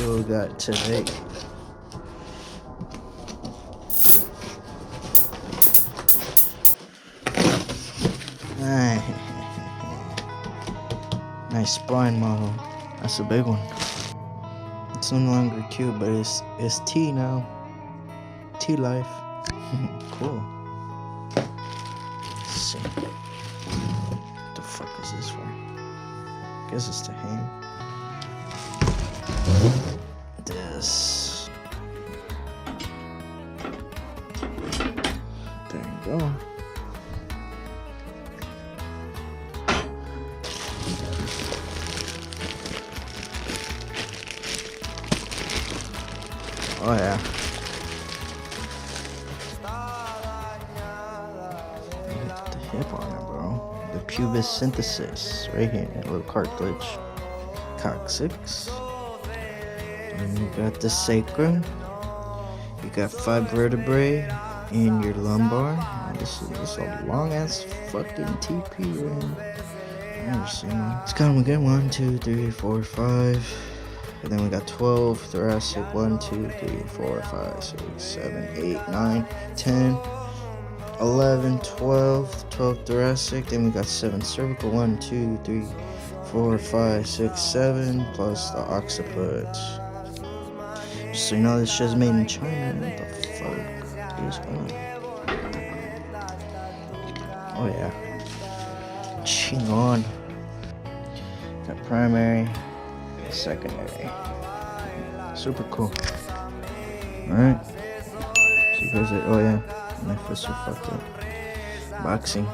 see what we got today. Nice spine model. That's a big one. It's no longer Q, but it's T now. T life. Cool. Let's see. What the fuck is this for? Guess it's to hang. This. There you go. Oh yeah. Get the hip on it, bro. The pubis synthesis right here, a little cartilage. Coccyx. And you got the sacrum. You got 5 vertebrae in your lumbar. Oh, this is a long ass fucking TP ring. I've never seen one. Let's count them again. 1, 2, 3, 4, 5. And then we got 12 thoracic. 1, 2, 3, 4, 5, 6, 7, 8, 9, 10, 11, 12 thoracic. Then we got 7 cervical. 1, 2, 3, 4, 5, 6, 7, plus the occiput. Just so you know, this shit's made in China. What the fuck is going on? Oh yeah. Ching on. Got primary, secondary. Super cool. Alright. So you guys are, oh yeah, my fists are fucked up. Boxing.